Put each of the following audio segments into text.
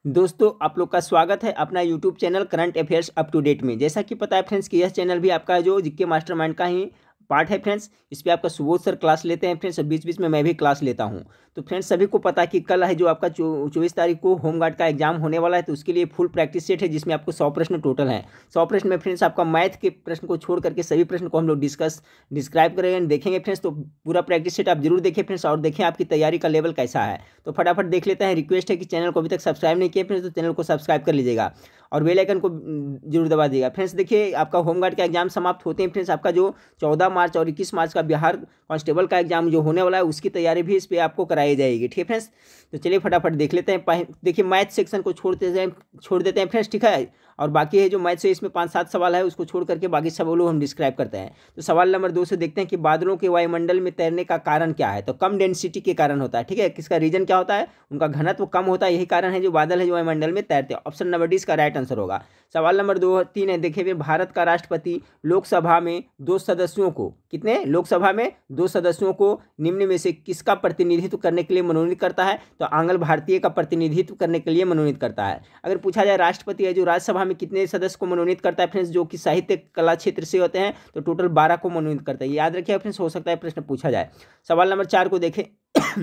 दोस्तों आप लोग का स्वागत है अपना YouTube channel current affairs up to date में। जैसा कि पता है फ्रेंड्स कि यह चैनल भी आपका जो जीके मास्टरमाइंड का ही पार्ट है फ्रेंड्स। इस पे आपका सुबोध सर क्लास लेते हैं फ्रेंड्स और बीच बीच में मैं भी क्लास लेता हूं। तो फ्रेंड्स सभी को पता है कि कल है जो आपका 24 तारीख को होमगार्ड का एग्जाम होने वाला है। तो उसके लिए फुल प्रैक्टिस सेट है जिसमें आपको 100 प्रश्न टोटल हैं। 100 प्रश्न में फ्रेंड्स आपका मैथ के प्रश्न को छोड़ करके सभी प्रश्न को हम लोग डिस्क्राइब करेंगे देखेंगे फ्रेंड्स। तो पूरा प्रैक्टिस सेट आप जरूर देखें फ्रेंड्स और देखें आपकी तैयारी का लेवल कैसा है। तो फटाफट देख लेते हैं। रिक्वेस्ट है कि चैनल को अभी तक सब्सक्राइब नहीं किया फ्रेंड्स तो चैनल को सब्सक्राइब कर लीजिएगा और बेल आइकन को जरूर दबा दीजिएगा फ्रेंड्स। देखिए आपका होमगार्ड का एग्जाम समाप्त होते हैं फ्रेंड्स। आपका जो 14 मार्च और 21 मार्च का बिहार कांस्टेबल का एग्जाम जो होने वाला है उसकी तैयारी भी इस पर आपको कराई जाएगी। ठीक है फ्रेंड्स, तो चलिए फटाफट देख लेते हैं। देखिए मैथ सेक्शन को छोड़ देते हैं फ्रेंड्स, ठीक है। और बाकी है जो मैथ से इसमें 5-7 सवाल है उसको छोड़ करके बाकी सवालों हम डिस्क्राइब करते हैं। तो सवाल नंबर 2 से देखते हैं कि बादलों के वायुमंडल में तैरने का कारण क्या है। तो कम डेंसिटी के कारण होता है, ठीक है। किसका रीजन क्या होता है, उनका घनत्व कम होता है, यही कारण है जो बादल है जो वायुमंडल में तैरते हैं। ऑप्शन नंबर डी इसका राइट आंसर होगा। सवाल नंबर 3 है, देखिए फिर भारत का राष्ट्रपति लोकसभा में 2 सदस्यों को, कितने लोकसभा में 2 सदस्यों को निम्न में से किसका प्रतिनिधित्व करने के लिए मनोनीत करता है। तो आंग्ल भारतीय का प्रतिनिधित्व करने के लिए मनोनीत करता है। अगर पूछा जाए राष्ट्रपति है जो राज्यसभा में कितने सदस्य को मनोनीत करता है फ्रेंड्स, जो कि साहित्य कला क्षेत्र से होते हैं, तो टोटल 12 को मनोनीत करता है। याद रखिए फ्रेंड्स, हो सकता है प्रश्न पूछा जाए। सवाल नंबर 4 को देखें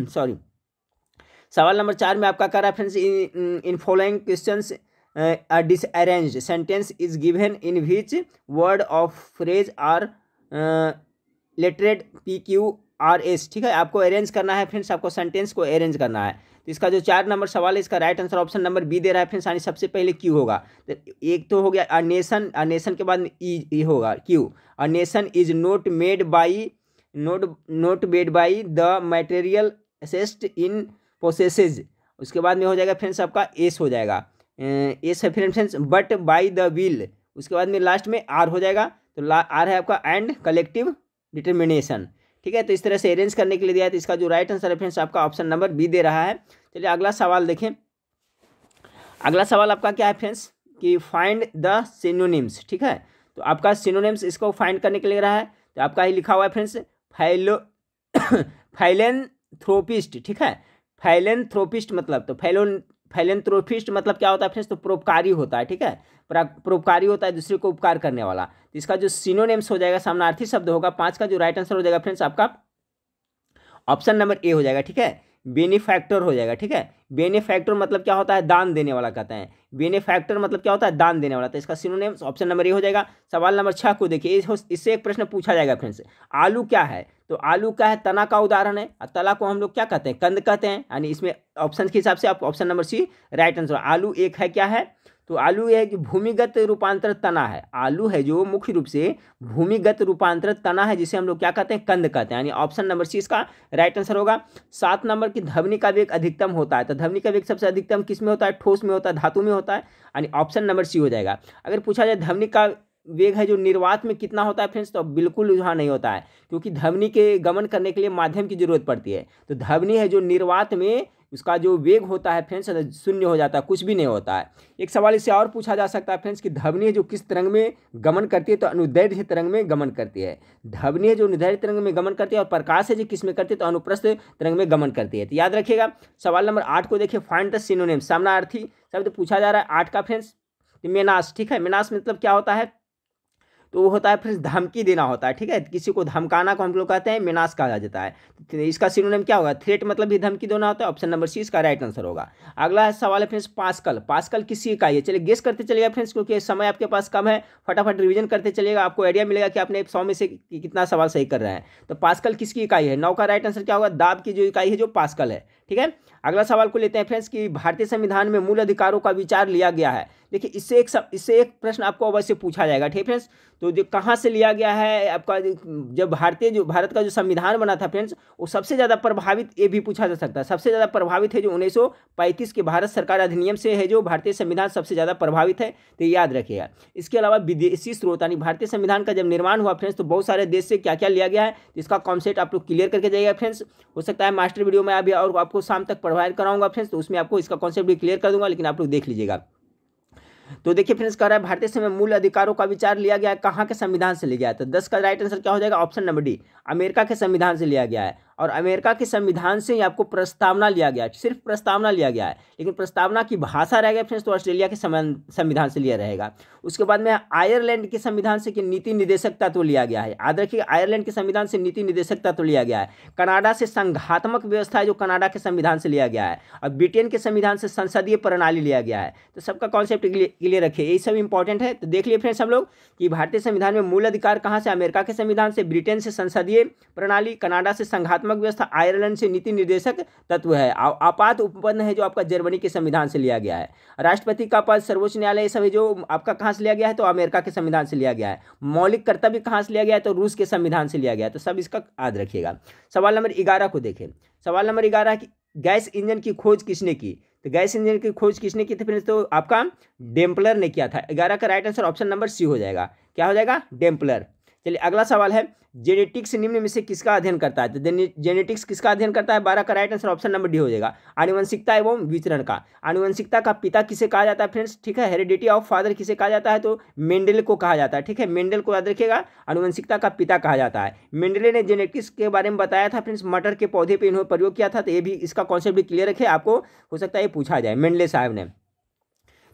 सॉरी, सवाल नंबर 4 में आपका कह रहा है friends, in following questions a disarranged sentence is given in which word of phrase are lettered PQRS, ठीक है। आपको अरेंज करना है फ्रेंड्स, आपको सेंटेंस को अरेंज करना है। तो इसका जो 4 नंबर सवाल है इसका right answer option number B दे रहा है फ्रेंड्स, यानी सबसे पहले क्यू होगा। तो एक तो हो गया अ नेशन, अ नेशन के बाद ई होगा Q. A nation is not made by the material assessed in processes. उसके बाद में हो जाएगा फ्रेंड्स आपका एस हो जाएगा, एस है friends, but by the will. उसके बाद में लास्ट में आर हो जाएगा। तो आर है आपका एंड कलेक्टिव डिटर्मिनेशन, ठीक है। तो इस तरह से अरेंज करने के लिए दिया है। तो इसका जो राइट आंसर है फ्रेंड्स आपका ऑप्शन नंबर बी दे रहा है। चलिए अगला सवाल देखें। अगला सवाल आपका क्या है फ्रेंड्स कि फाइंड द सिनोनिम्स, ठीक है। तो आपका सिनोनिम्स इसको फाइंड करने के लिए रहा है। तो आपका ही लिखा हुआ है फ्रेंड्स फाइलेंथ्रोपिस्ट, ठीक है। फाइलेंथ्रोपिस्ट मतलब, तो फाइलेंथ्रोपिस्ट मतलब क्या होता है फ्रेंड्स, तो परोपकारी होता है, ठीक है। परोपकारी होता है, दूसरे को उपकार करने वाला। तो इसका जो सिनोनिम्स हो जाएगा समानार्थी शब्द होगा 5 का जो राइट आंसर हो जाएगा फ्रेंड्स आपका ऑप्शन नंबर ए हो जाएगा, ठीक है। बेनिफैक्टर हो जाएगा, ठीक है। बेनिफैक्टर मतलब क्या होता है, दान देने वाला कहते हैं। बेनिफैक्टर मतलब क्या होता है, दान देने वाला। तो इसका सिनोनिम्स ऑप्शन नंबर ए हो जाएगा। सवाल नंबर 6 को देखिए, इससे एक प्रश्न पूछा जाएगा फ्रेंड्स, आलू क्या है। तो आलू क्या है, तना का उदाहरण है। तला को हम लोग क्या कहते हैं, कंद कहते हैं। यानी इसमें ऑप्शन के हिसाब से आप option number C right answer. आलू एक है क्या है, तो आलू यह भूमिगत रूपांतर तना है। आलू है जो मुख्य रूप से भूमिगत रूपांतर तना है, जिसे हम लोग क्या कहते हैं, कंद कहते हैं। यानी ऑप्शन नंबर सी इसका राइट आंसर होगा। 7 नंबर की ध्वनि का वेग अधिकतम होता है। तो ध्वनि का वेग सबसे अधिकतम किस में होता है, ठोस में होता है, धातु में होता है। यानी ऑप्शन नंबर सी हो जाएगा। अगर पूछा जाए ध्वनि का वेग है जो निर्वात में कितना होता है फ्रेंड्स, तो बिल्कुल यहाँ नहीं होता है, क्योंकि ध्वनि के गमन करने के लिए माध्यम की जरूरत पड़ती है। तो ध्वनि है जो निर्वात में उसका जो वेग होता है फ्रेंड्स शून्य हो जाता है, कुछ भी नहीं होता है। एक सवाल इससे और पूछा जा सकता है फ्रेंड्स कि ध्वनि है जो किस तरंग में गमन करती है, तो अनुदैर्ध्य तरंग में गमन करती है। ध्वनि है जो अनुदैर्ध्य तरंग में गमन करती है, और प्रकाश है जो किस में करती है, तो अनुप्रस्थ तरंग में गमन करती है। तो याद रखिएगा। सवाल नंबर 8 को देखिए, फाइंड द सिनोनिम, समानार्थी शब्द पूछा जा रहा है 8 का फ्रेंड्स। मेनास, ठीक है। मेनास मतलब क्या होता है, तो वो होता है फिर धमकी देना होता है, ठीक है। किसी को धमकाना को हम लोग कहते हैं मेनास कहा जाता है। तो इसका सिनोनिम क्या होगा, थ्रेट मतलब भी धमकी देना होता है। ऑप्शन नंबर सी इसका राइट आंसर होगा। अगला सवाल है फ्रेंड्स पास्कल। पास्कल किसकी इकाई है, चलिए गेस करते चलिएगा फ्रेंड्स, क्योंकि समय आपके पास कम है। फटाफट रिवीजन करते चलिएगा, आपको आइडिया मिलेगा कि आपने 100 में से कितना सवाल सही कर रहे हैं। तो पास्कल किसकी इकाई है, 9 का राइट आंसर क्या होगा, दाब की जो इकाई है जो पास्कल है, ठीक है। अगला सवाल को लेते हैं फ्रेंड्स कि भारतीय संविधान में मूल अधिकारों का विचार लिया गया है। देखिए इससे एक प्रश्न आपको अवश्य पूछा जाएगा, ठीक है फ्रेंड्स। तो जो कहाँ से लिया गया है आपका, जब भारत का जो संविधान बना था फ्रेंड्स, वो सबसे ज़्यादा प्रभावित, ये भी पूछा जा सकता है, सबसे ज़्यादा प्रभावित है जो 1935 के भारत सरकार अधिनियम से है, जो भारतीय संविधान सबसे ज़्यादा प्रभावित है। तो याद रखिएगा। इसके अलावा विदेशी स्रोत, यानी भारतीय संविधान का जब निर्माण हुआ फ्रेंड्स, तो बहुत सारे देश से क्या क्या लिया गया है, तो इसका कॉन्सेप्ट आप लोग क्लियर करके जाइएगा फ्रेंड्स। हो सकता है मास्टर वीडियो में अभी और आपको शाम तक प्रोवाइड कराऊंगा फ्रेंड्स, तो उसमें आपको इसका कॉन्सेप्ट भी क्लियर कर दूंगा, लेकिन आप लोग देख लीजिएगा। तो देखिए फ्रेंड्स कह रहा है भारतीय समय मूल अधिकारों का विचार लिया गया है, कहाँ के संविधान से लिया गया है। तो 10 का राइट आंसर क्या हो जाएगा, ऑप्शन नंबर डी, अमेरिका के संविधान से लिया गया है। और अमेरिका के संविधान से ही आपको प्रस्तावना लिया गया है, सिर्फ प्रस्तावना लिया गया है, लेकिन प्रस्तावना की भाषा रह गया फ्रेंड्स तो ऑस्ट्रेलिया के संविधान से लिया रहेगा। उसके बाद में आयरलैंड के संविधान से कि नीति निर्देशक तत्व लिया गया है, याद रखिए आयरलैंड के संविधान से नीति निर्देशक तत्व लिया गया है। कनाडा से संघात्मक व्यवस्था है जो कनाडा के संविधान से लिया गया है, और ब्रिटेन के संविधान से संसदीय प्रणाली लिया गया है। तो सबका कॉन्सेप्ट क्लियर रखिए, यही सब इंपॉर्टेंट है। तो देख लिए फ्रेंड्स हम लोग कि भारतीय संविधान में मूल अधिकार कहाँ से, अमेरिका के संविधान से, ब्रिटेन से संसदीय प्रणाली, कनाडा से संघात्मक व्यवस्था, आयरलैंड से नीति निर्देशक तत्व है। आपात उपपन्न है जो आपका जर्मनी के संविधान से लिया गया है। राष्ट्रपति का पद, सर्वोच्च न्यायालय, ये सब जो आपका कहाँ से लिया गया है तो अमेरिका के संविधान से लिया गया है। मौलिक कर्तव्य कहाँ से लिया गया है तो रूस के संविधान से लिया गया है। तो सब इसका याद रखिएगा। सवाल नंबर 11 को देखें। सवाल नंबर 11 की गैस इंजन की खोज किसने की, तो गैस इंजन की खोज किसने की थी फ्रेंड्स, तो आपका डेम्पलर ने किया था। 11 का right answer option number C हो जाएगा। क्या हो जाएगा, डेम्पलर। चलिए अगला सवाल है, जेनेटिक्स निम्न में से किसका अध्ययन करता है, तो जेनेटिक्स किसका अध्ययन करता है, 12 का right answer option number D हो जाएगा, आनुवंशिकता एवं विचरण का। आनुवंशिकता का पिता किसे कहा जाता है फ्रेंड्स, ठीक है, हेरिडिटी ऑफ फादर किसे कहा जाता है, तो मेंडल को कहा जाता है, ठीक है, मेंडल को याद रखिएगा, आनुवंशिकता का पिता कहा जाता है। मेंडल ने जेनेटिक्स के बारे में बताया था फ्रेंड्स, मटर के पौधे पर इन्होंने प्रयोग किया था। तो ये भी इसका कॉन्सेप्ट भी क्लियर रखे, आपको हो सकता है ये पूछा जाए, मेंडले साहब ने।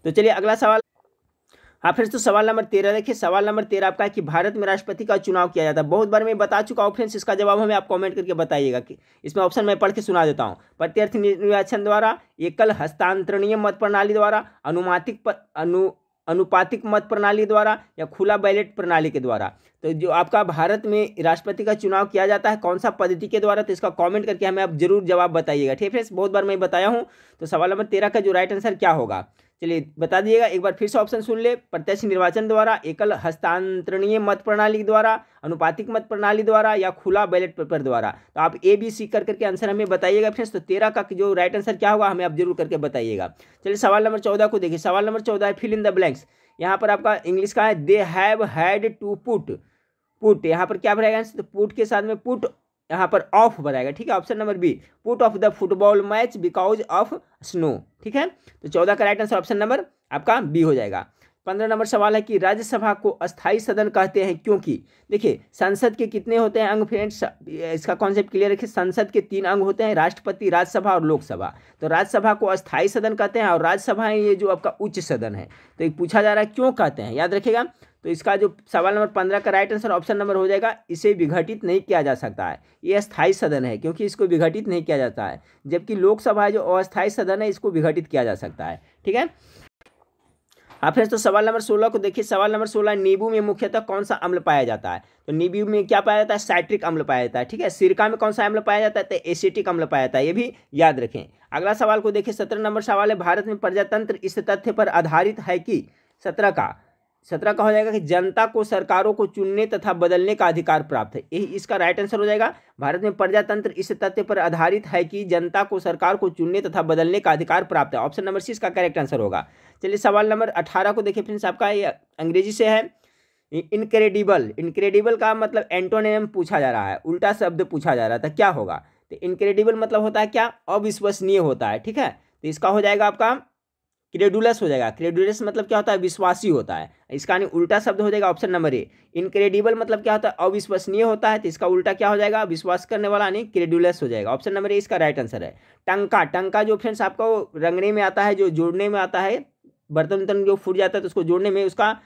तो चलिए अगला सवाल, हाँ फ्रेंड्स, तो सवाल नंबर 13 देखिए। सवाल नंबर 13 आपका है कि भारत में राष्ट्रपति का चुनाव किया जाता है। बहुत बार मैं बता चुका हूँ फ्रेंड्स, इसका जवाब हमें आप कमेंट करके बताइएगा। कि इसमें ऑप्शन मैं पढ़ के सुना देता हूँ। प्रत्यक्ष निर्वाचन द्वारा, एकल हस्तांतरणीय मत प्रणाली द्वारा, अनुपातिक मत प्रणाली द्वारा, या खुला बैलेट प्रणाली के द्वारा। तो जो आपका भारत में राष्ट्रपति का चुनाव किया जाता है कौन सा पद्धति के द्वारा, तो इसका कमेंट करके हमें आप जरूर जवाब बताइएगा, ठीक है फ्रेंड्स। बहुत बार मैं बताया हूँ। तो सवाल नंबर 13 का जो राइट आंसर क्या होगा, चलिए बता दीजिएगा। एक बार फिर से ऑप्शन सुन ले, प्रत्यक्ष निर्वाचन द्वारा, एकल हस्तांतरणीय मत प्रणाली द्वारा, अनुपातिक मत प्रणाली द्वारा, या खुला बैलेट पेपर द्वारा। तो आप ए बी सी कर करके आंसर हमें बताइएगा फ्रेंड्स। तो 13 का जो राइट आंसर क्या होगा हमें आप जरूर करके बताइएगा। चलिए सवाल नंबर 14 को देखिए। सवाल नंबर 14 है, फिल इन द ब्लैंक्स। यहाँ पर आपका इंग्लिश का है, they have had to put. यहाँ पर क्या भरेगा, तो पुट के साथ में पुट यहाँ पर ऑफ बनाएगा, ठीक है। Option number B, put off the football match because of snow, ठीक है। तो 14 का राइट आंसर ऑप्शन नंबर आपका बी हो जाएगा। 15 नंबर सवाल है कि राज्यसभा को अस्थाई सदन कहते हैं क्योंकि, देखिए संसद के कितने होते हैं अंग फ्रेंड्स, इसका कॉन्सेप्ट क्लियर रखिए। संसद के 3 अंग होते हैं, राष्ट्रपति, राज्यसभा और लोकसभा। तो राज्यसभा को अस्थाई सदन कहते हैं, और राज्यसभा है ये जो आपका उच्च सदन है। तो एक पूछा जा रहा है क्यों कहते हैं, याद रखिएगा। तो इसका जो सवाल नंबर 15 का राइट आंसर ऑप्शन नंबर हो जाएगा, इसे विघटित नहीं किया जा सकता है। ये अस्थाई सदन है क्योंकि इसको विघटित नहीं किया जाता है, जबकि लोकसभा जो अस्थाई सदन है इसको विघटित किया जा सकता है, ठीक है। हाँ फ्रेंड्स, तो सवाल नंबर 16 को देखिए। सवाल नंबर 16, नींबू में मुख्यतः कौन सा अम्ल पाया जाता है, तो नींबू में क्या पाया जाता है, साइट्रिक अम्ल पाया जाता है, ठीक है। सिरका में कौन सा अम्ल पाया जाता है, तो एसिटिक अम्ल पाया जाता है, ये भी याद रखें। अगला सवाल को देखिए। 17 नंबर सवाल है, भारत में प्रजातंत्र इस तथ्य पर आधारित है कि 17 का हो जाएगा कि जनता को सरकारों को चुनने तथा बदलने का अधिकार प्राप्त है। यही इसका राइट आंसर हो जाएगा। भारत में प्रजातंत्र इस तथ्य पर आधारित है कि जनता को सरकार को चुनने तथा बदलने का अधिकार प्राप्त है। ऑप्शन नंबर सी इसका करेक्ट आंसर होगा। चलिए सवाल नंबर 18 को देखिए फ्रेंड्स, आपका ये अंग्रेजी से है। इनक्रेडिबल का मतलब एंटोनिम पूछा जा रहा है, उल्टा शब्द पूछा जा रहा था, क्या होगा। तो इनक्रेडिबल मतलब होता है क्या, अविश्वसनीय होता है, ठीक है। तो इसका हो जाएगा आपका क्रेडुलस हो जाएगा। क्रेडुलस मतलब क्या होता है, विश्वासी होता है। इसका नहीं उल्टा शब्द हो जाएगा ऑप्शन नंबर ए। इनक्रेडिबल मतलब क्या होता है, अविश्वसनीय होता है। तो इसका उल्टा क्या हो जाएगा, विश्वास करने वाला नहीं, क्रेडुलस हो जाएगा। ऑप्शन नंबर ए इसका राइट आंसर है। टंका जो फ्रेंड्स आपको रंगने में आता है, जो जोड़ने में आता है, बर्तन जो फूट जाता है तो उसको जोड़ने में उसका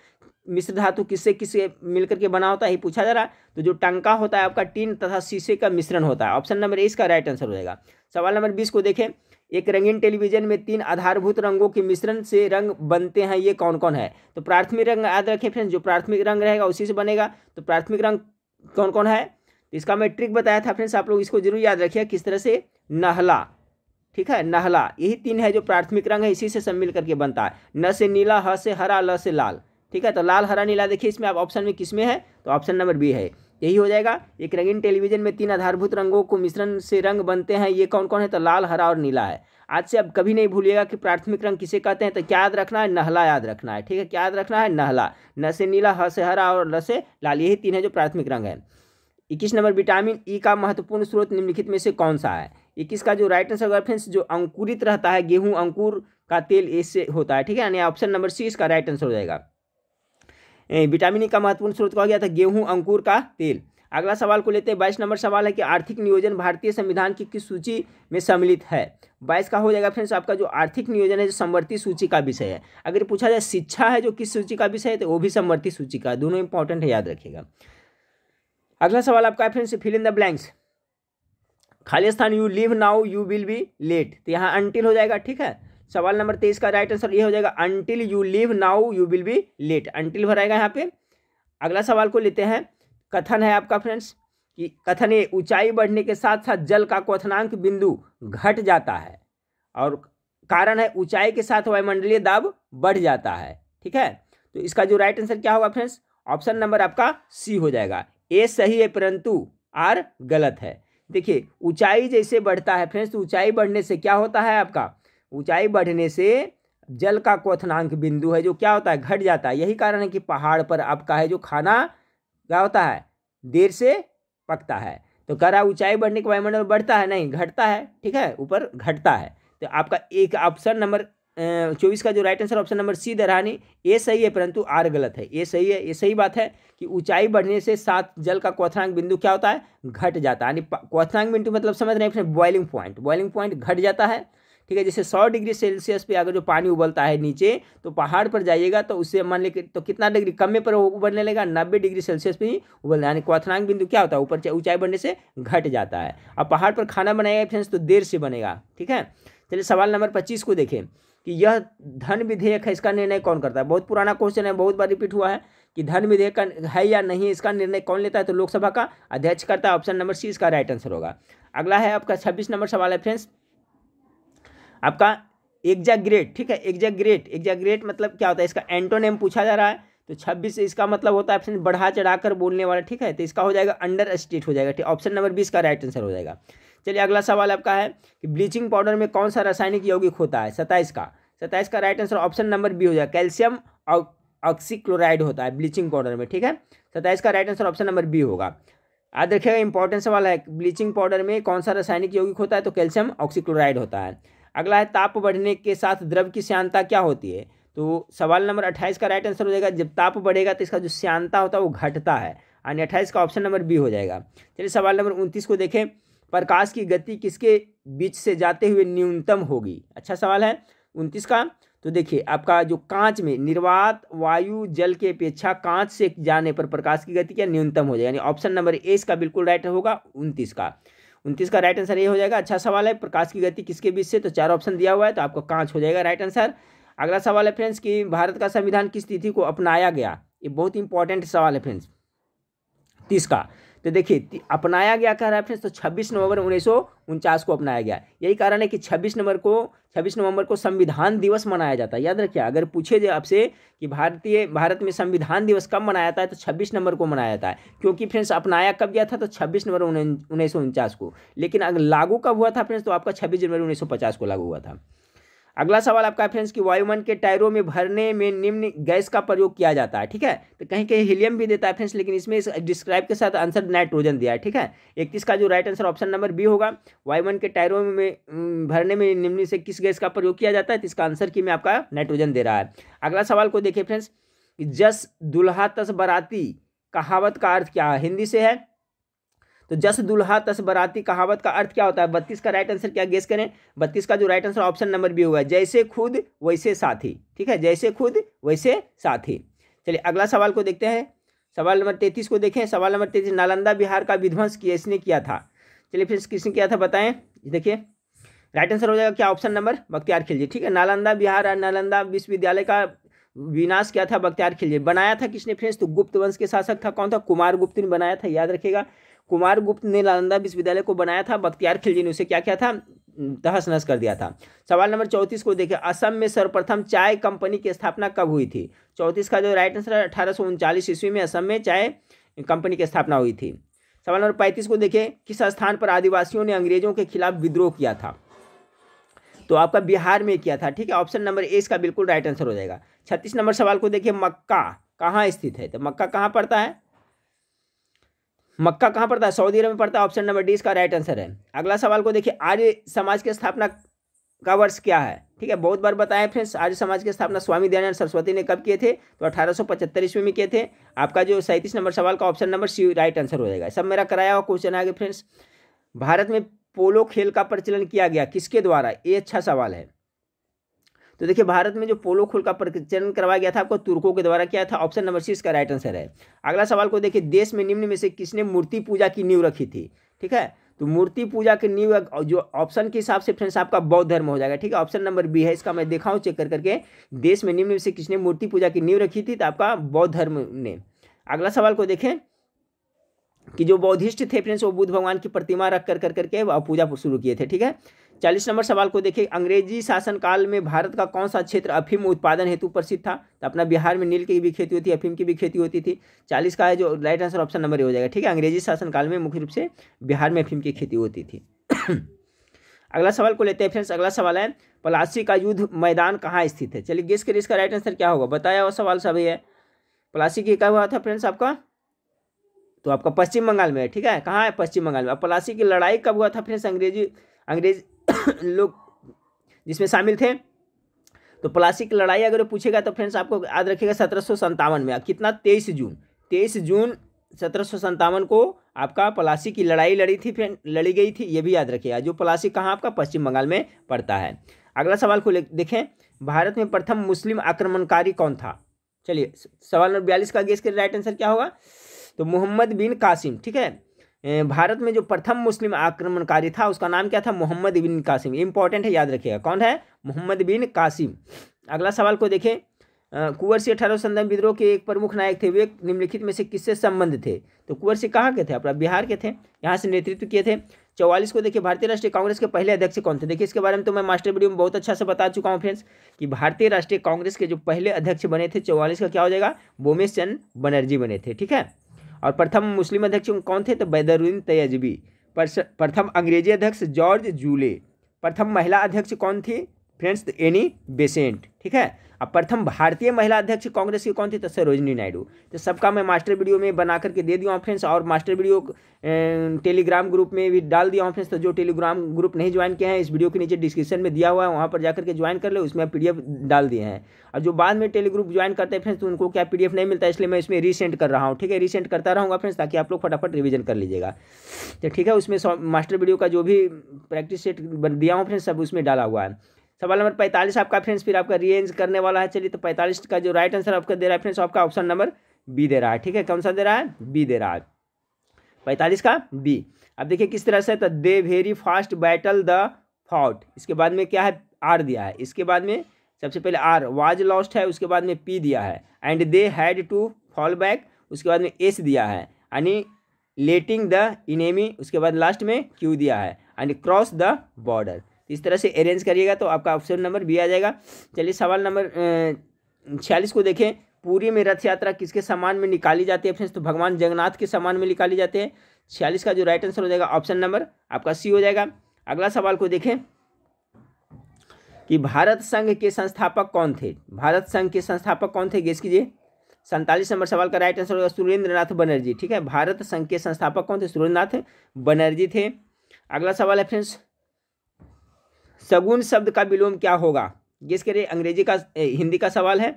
मिश्र धातु किससे मिलकर के बना होता है, ये पूछा जा रहा है। तो जो टंका होता है आपका टीन तथा शीशे का मिश्रण होता है। ऑप्शन नंबर ए इसका राइट आंसर हो जाएगा। सवाल नंबर 20 को देखें। एक रंगीन टेलीविजन में 3 आधारभूत रंगों के मिश्रण से रंग बनते हैं, ये कौन कौन है। तो प्राथमिक रंग याद रखें फ्रेंड्स, जो प्राथमिक रंग रहेगा उसी से बनेगा। तो प्राथमिक रंग कौन कौन है, इसका मैं ट्रिक बताया था फ्रेंड्स, आप लोग इसको जरूर याद रखिए किस तरह से। नहला, ठीक है, नहला, यही 3 है जो प्राथमिक रंग है, इसी से सब मिल करके बनता है। न से नीला, ह से हरा, ल से लाल, ठीक है। तो लाल हरा नीला देखिए इसमें आप ऑप्शन में किस में है, तो ऑप्शन नंबर बी है, यही हो जाएगा। एक रंगीन टेलीविजन में 3 आधारभूत रंगों को मिश्रण से रंग बनते हैं, ये कौन कौन है, तो लाल, हरा और नीला है। आज से अब कभी नहीं भूलिएगा कि प्राथमिक रंग किसे कहते हैं, तो क्या याद रखना है, नहला याद रखना है, ठीक है। क्या याद रखना है, नहला। न से नीला, ह से हरा और ल से लाल, यही 3 है जो प्राथमिक रंग है। 21 नंबर, विटामिन ई का महत्वपूर्ण स्रोत निम्नलिखित में से कौन सा है। 21 का जो राइट आंसर फ्रेंड्स, जो अंकुरित रहता है गेहूं अंकुर का तेल इससे होता है, ठीक है। यानी ऑप्शन नंबर सी इसका राइट आंसर हो जाएगा। विटामिन ई का महत्वपूर्ण स्रोत कहा गया था गेहूं अंकुर का तेल। अगला सवाल को लेते हैं। 22 नंबर सवाल है कि आर्थिक नियोजन भारतीय संविधान की किस सूची में सम्मिलित है। 22 का हो जाएगा फ्रेंड्स आपका जो आर्थिक नियोजन है जो समवर्ती सूची का विषय है। अगर पूछा जाए शिक्षा है जो किस सूची का विषय है तो वो भी समवर्ती सूची का, दोनों इंपॉर्टेंट है, याद रखिएगा। अगला सवाल आपका है friends fill in the blanks. खाली स्थान you leave now you will be late, तो यहाँ अनटिल हो जाएगा, ठीक है। सवाल नंबर 23 का राइट आंसर ये हो जाएगा until you leave now you will be late, until भराएगा यहाँ पे। अगला सवाल को लेते हैं। कथन है आपका फ्रेंड्स कि कथन ये ऊंचाई बढ़ने के साथ साथ जल का क्वथनांक बिंदु घट जाता है और कारण है ऊंचाई के साथ वायुमंडलीय दाब बढ़ जाता है, ठीक है। तो इसका जो राइट आंसर क्या होगा फ्रेंड्स, ऑप्शन नंबर आपका सी हो जाएगा। ए सही है परंतु आर गलत है। देखिए ऊंचाई जैसे बढ़ता है फ्रेंड्स तो ऊंचाई बढ़ने से क्या होता है आपका, ऊंचाई बढ़ने से जल का क्वथनांक बिंदु है जो क्या होता है, घट जाता है। यही कारण है कि पहाड़ पर आपका है जो खाना क्या होता है, देर से पकता है। तो कह रहा ऊंचाई बढ़ने के वायुमंडल बढ़ता है, नहीं घटता है, ठीक है, ऊपर घटता है। तो आपका एक ऑप्शन नंबर 24 का जो right answer option number C दे रहा नहीं, ए सही है परंतु आर गलत है। ए सही है, ये सही बात है कि ऊंचाई बढ़ने से साथ जल का क्वथनांक बिंदु क्या होता है, घट जाता है। यानी क्वथनांक बिंदु मतलब समझ रहे हैं बॉइलिंग पॉइंट, बॉइलिंग पॉइंट घट जाता है, ठीक है। जैसे 100 डिग्री सेल्सियस पे अगर जो पानी उबलता है नीचे तो पहाड़ पर जाइएगा तो उससे मान लीजिए तो कितना डिग्री कम में पर उबलने लगेगा, 90 डिग्री सेल्सियस पे ही उबलना, यानी क्वथनांक बिंदु क्या होता है, ऊपर ऊंचाई बढ़ने से घट जाता है। अब पहाड़ पर खाना बनाएगा फ्रेंड्स तो देर से बनेगा, ठीक है। चलिए सवाल नंबर 25 को देखें कि यह धन विधेयक है, इसका निर्णय कौन करता है। बहुत पुराना क्वेश्चन है, बहुत बार रिपीट हुआ है कि धन विधेयक का है या नहीं, इसका निर्णय कौन लेता है, तो लोकसभा का अध्यक्ष करता है। ऑप्शन नंबर सी इसका राइट आंसर होगा। अगला है आपका 26 नंबर सवाल है फ्रेंड्स आपका एग्जैगरेट, ठीक है। एग्जैगरेट मतलब क्या होता है, इसका एंटोनिम पूछा जा रहा है। तो 26 इसका मतलब होता है फ्रेंड्स बढ़ा चढ़ाकर बोलने वाला, ठीक है। तो इसका हो जाएगा अंडर स्टेट हो जाएगा, ठीक। ऑप्शन नंबर 20 का राइट आंसर हो जाएगा। चलिए अगला सवाल आपका है कि ब्लीचिंग पाउडर में कौन सा रासायनिक यौगिक होता है। 27 का right answer option number B हो जाएगा, कैल्शियम ऑक्सीक्लोराइड होता है ब्लीचिंग पाउडर में, ठीक है। 27 का right answer option number B होगा। याद रखिएगा इंपॉर्टेंट सवाल है, ब्लीचिंग पाउडर में कौन सा रासायनिक यौगिक होता है, तो कैल्शियम ऑक्सीक्लोराइड होता है। अगला है ताप बढ़ने के साथ द्रव की श्यानता क्या होती है। तो सवाल नंबर 28 का राइट आंसर हो जाएगा जब ताप बढ़ेगा तो इसका जो श्यानता होता है वो घटता है, यानी 28 का ऑप्शन नंबर बी हो जाएगा। चलिए सवाल नंबर 29 को देखें। प्रकाश की गति किसके बीच से जाते हुए न्यूनतम होगी। अच्छा सवाल है 29 का। तो देखिए आपका जो कांच में निर्वात वायु जल की अपेक्षा कांच से जाने पर प्रकाश की गति क्या न्यूनतम हो जाएगा, यानी ऑप्शन नंबर ए इसका बिल्कुल राइट होगा 29 का राइट आंसर ये हो जाएगा। अच्छा सवाल है प्रकाश की गति किसके बीच से, तो 4 ऑप्शन दिया हुआ है तो आपको कांच हो जाएगा राइट आंसर। अगला सवाल है फ्रेंड्स कि भारत का संविधान किस तिथि को अपनाया गया। ये बहुत इंपॉर्टेंट सवाल है फ्रेंड्स 30 का। तो देखिए अपनाया गया कह रहा है फ्रेंड्स तो 26 नवंबर 1949 को अपनाया गया। यही कारण है कि 26 नवंबर को संविधान दिवस मनाया जाता है। याद रखिए अगर पूछे जाए आपसे कि भारत में संविधान दिवस कब मनाया जाता है तो 26 नवंबर को मनाया जाता है, क्योंकि फ्रेंड्स अपनाया कब गया था तो 26 नवंबर 1949 को, लेकिन अगर लागू कब हुआ था फ्रेंड्स तो आपका 26 जनवरी 1950 को लागू हुआ था। अगला सवाल आपका है फ्रेंड्स कि वायुमंडल के टायरों में भरने में निम्न गैस का प्रयोग किया जाता है, ठीक है। तो कहीं कहीं हीलियम भी देता है फ्रेंड्स, लेकिन इसमें इस डिस्क्राइब के साथ आंसर नाइट्रोजन दिया है, ठीक है। 31 का जो right answer option number B होगा। वायुमंडल के टायरों में भरने में निम्न से किस गैस का प्रयोग किया जाता है, तो इसका आंसर की में आपका नाइट्रोजन दे रहा है। अगला सवाल को देखिए फ्रेंड्स, जस दुल्हा तस बराती कहावत का अर्थ क्या है, हिंदी से है। तो जस दुल्हा तस बराती कहावत का अर्थ क्या होता है। 32 का राइट आंसर क्या गेस करें। 32 का जो right answer option number B होगा, जैसे खुद वैसे साथी, ठीक है, जैसे खुद वैसे साथी। चलिए अगला सवाल को देखते हैं। सवाल नंबर 33 को देखें। सवाल नंबर 33, नालंदा बिहार का विध्वंस किसने किया था। चलिए फिर किसने किया था बताएं। देखिए राइट आंसर हो जाएगा क्या, ऑप्शन नंबर बख्तियार खिलजी, ठीक है। नालंदा बिहार और नालंदा विश्वविद्यालय का विनाश किया था बख्तियार खिलजी। बनाया था किसने फ्रेंड्स, तो गुप्त वंश के शासक था, कौन था, कुमार गुप्त ने बनाया था। याद रखिएगा कुमार गुप्त ने नालंदा विश्वविद्यालय को बनाया था, बख्तियार खिलजी ने उसे क्या किया था, तहस नहस कर दिया था। सवाल नंबर 34 को देखिए, असम में सर्वप्रथम चाय कंपनी की स्थापना कब हुई थी। 34 का जो राइट आंसर है 1839 ईस्वी में असम में चाय कंपनी की स्थापना हुई थी। सवाल नंबर 35 को देखिए, किस स्थान पर आदिवासियों ने अंग्रेजों के खिलाफ विद्रोह किया था। तो आपका बिहार में किया था, ठीक है। ऑप्शन नंबर ए इसका बिल्कुल राइट आंसर हो जाएगा। 36 नंबर सवाल को देखिए, मक्का कहाँ स्थित है। तो मक्का कहाँ पड़ता है, मक्का कहाँ पड़ता है, सऊदी अरब में पड़ता है। ऑप्शन नंबर डी इसका राइट आंसर है। अगला सवाल को देखिए, आर्य समाज की स्थापना का वर्ष क्या है, ठीक है। बहुत बार बताया फ्रेंड्स, आर्य समाज की स्थापना स्वामी दयानंद सरस्वती ने कब किए थे, तो 1875 ईस्वी में किए थे। आपका जो 37 नंबर सवाल का option number C right answer हो जाएगा। सब मेरा कराया हुआ क्वेश्चन आगे फ्रेंड्स। भारत में पोलो खेल का प्रचलन किया गया किसके द्वारा, ये अच्छा सवाल है। तो देखिए भारत में जो पोलो खेल का प्रचलन करवाया गया था आपको तुर्कों के द्वारा किया था, ऑप्शन नंबर सी इसका राइट आंसर है। अगला सवाल को देखिए, देश में निम्न में से किसने मूर्ति पूजा की नींव रखी थी, ठीक है। तो मूर्ति पूजा की नींव जो ऑप्शन के हिसाब से फ्रेंड्स आपका बौद्ध धर्म हो जाएगा, ठीक है। ऑप्शन नंबर बी है इसका, मैं देखा हूँ चेक कर करके। देश में निम्न में से किसने मूर्ति पूजा की नींव रखी थी, तो आपका बौद्ध धर्म ने। अगला सवाल को देखें कि जो बौद्धिस्ट थे फ्रेंड्स वो बुद्ध भगवान की प्रतिमा रख कर करके पूजा शुरू किए थे, ठीक है। 40 नंबर सवाल को देखिए, अंग्रेजी शासनकाल में भारत का कौन सा क्षेत्र अफीम उत्पादन हेतु प्रसिद्ध था, तो अपना बिहार में नील की भी खेती होती है, अफीम की भी खेती होती थी। 40 का है जो right answer option number A हो जाएगा, ठीक है। अंग्रेजी शासनकाल में मुख्य रूप से बिहार में अफीम की खेती होती थी। अगला सवाल को लेते हैं फ्रेंड्स। अगला सवाल है, प्लासी का युद्ध मैदान कहाँ स्थित है, चलिए गेस करिए इसका राइट आंसर क्या होगा, बताया हुआ सवाल सभी है। प्लासी की कब हुआ था फ्रेंड्स आपका, तो आपका पश्चिम बंगाल में है, ठीक है। कहाँ है, पश्चिम बंगाल में। अब प्लासी की लड़ाई कब हुआ था फ्रेंड्स, अंग्रेज लोग जिसमें शामिल थे। तो प्लासी की लड़ाई अगर पूछेगा तो फ्रेंड्स आपको याद रखिएगा 1757 में, कितना 23 जून 1757 को आपका प्लासी की लड़ाई लड़ी गई थी, ये भी याद रखिएगा। जो प्लासी कहाँ आपका पश्चिम बंगाल में पड़ता है। अगला सवाल को देखें, भारत में प्रथम मुस्लिम आक्रमणकारी कौन था, चलिए सवाल नंबर 42 का गेस करिए राइट आंसर क्या होगा, तो मोहम्मद बिन कासिम, ठीक है। भारत में जो प्रथम मुस्लिम आक्रमणकारी था उसका नाम क्या था, मोहम्मद बिन कासिम। इंपॉर्टेंट है, याद रखिएगा कौन है, मोहम्मद बिन कासिम। अगला सवाल को देखें, कुंवर सिंह 1897 विद्रोह के एक प्रमुख नायक थे, वे निम्नलिखित में से किससे संबंध थे, तो कुंवर सिंह कहाँ के थे, अपना बिहार के थे, यहाँ से नेतृत्व किए थे। 44 को देखिए, भारतीय राष्ट्रीय कांग्रेस के पहले अध्यक्ष कौन थे, देखिए इसके बारे में तो मैं मास्टर वीडियो में बहुत अच्छा से बता चुका हूँ फ्रेंड्स कि भारतीय राष्ट्रीय कांग्रेस के जो पहले अध्यक्ष बने थे 44 का क्या हो जाएगा, बोमेश चंद बनर्जी बने थे, ठीक है। और प्रथम मुस्लिम अध्यक्ष कौन थे, तो बैदरुद्दीन तैयबी। प्रथम अंग्रेजी अध्यक्ष जॉर्ज जूले। प्रथम महिला अध्यक्ष कौन थी फ्रेंड्स, तो एनी बेसेंट, ठीक है। अब प्रथम भारतीय महिला अध्यक्ष कांग्रेस की कौन थी, तो सरोजनी नायडू। तो सबका मैं मास्टर वीडियो में बना करके दे दिया हूँ फ्रेंड्स, और मास्टर वीडियो टेलीग्राम ग्रुप में भी डाल दिया हूँ फ्रेंड्स। तो जो टेलीग्राम ग्रुप नहीं ज्वाइन किए हैं, इस वीडियो के नीचे डिस्क्रिप्शन में दिया हुआ है, वहाँ पर जाकर के ज्वाइन कर ले, उसमें PDF डाल दिए हैं। और जो बाद में टेलीग्रुप ज्वाइन करते हैं फ्रेंड्स तो उनको क्या PDF नहीं मिलता, इसलिए मैं इसमें रीसेंड कर रहा हूँ, ठीक है। रीसेंड करता रहूँगा फ्रेंड्स ताकि आप लोग फटाफट रिवीजन कर लीजिएगा, तो ठीक है। उसमें मास्टर वीडियो का जो भी प्रैक्टिस सेट दिया हूँ फ्रेंड्स सब उसमें डाला हुआ है। सवाल नंबर 45 आपका फ्रेंड्स फिर आपका रीअरेंज करने वाला है, चलिए। तो 45 का जो राइट आंसर आपका दे रहा है फ्रेंड्स, आपका ऑप्शन नंबर बी दे रहा है, ठीक है। कौन सा दे रहा है, बी दे रहा है, 45 का बी। अब देखिए किस तरह से, तो they very fast battle the fought, इसके बाद में क्या है, आर दिया है, इसके बाद में सबसे पहले आर वाज लॉस्ट है, उसके बाद में पी दिया है, and they had to fall back, उसके बाद में एस दिया है, यानी लेटिंग द इनेमी, उसके बाद लास्ट में क्यू दिया है, एंड क्रॉस द बॉर्डर। इस तरह से अरेंज करिएगा तो आपका ऑप्शन नंबर बी आ जाएगा। चलिए सवाल नंबर 46 को देखें, पुरी में रथ यात्रा किसके सम्मान में निकाली जाती है फ्रेंड्स, तो भगवान जगन्नाथ के सम्मान में निकाली जाती है। 46 का जो राइट आंसर हो जाएगा ऑप्शन नंबर आपका सी हो जाएगा। अगला सवाल को देखें कि भारत संघ के संस्थापक कौन थे, भारत संघ के संस्थापक कौन थे, गेस कीजिए। 47 नंबर सवाल का राइट आंसर होगा सुरेंद्रनाथ बनर्जी, ठीक है। भारत संघ के संस्थापक कौन थे, सुरेंद्रनाथ बनर्जी थे। अगला सवाल है फ्रेंड्स, सगुन शब्द का विलोम क्या होगा, गेस करिए। अंग्रेजी का हिंदी का सवाल है,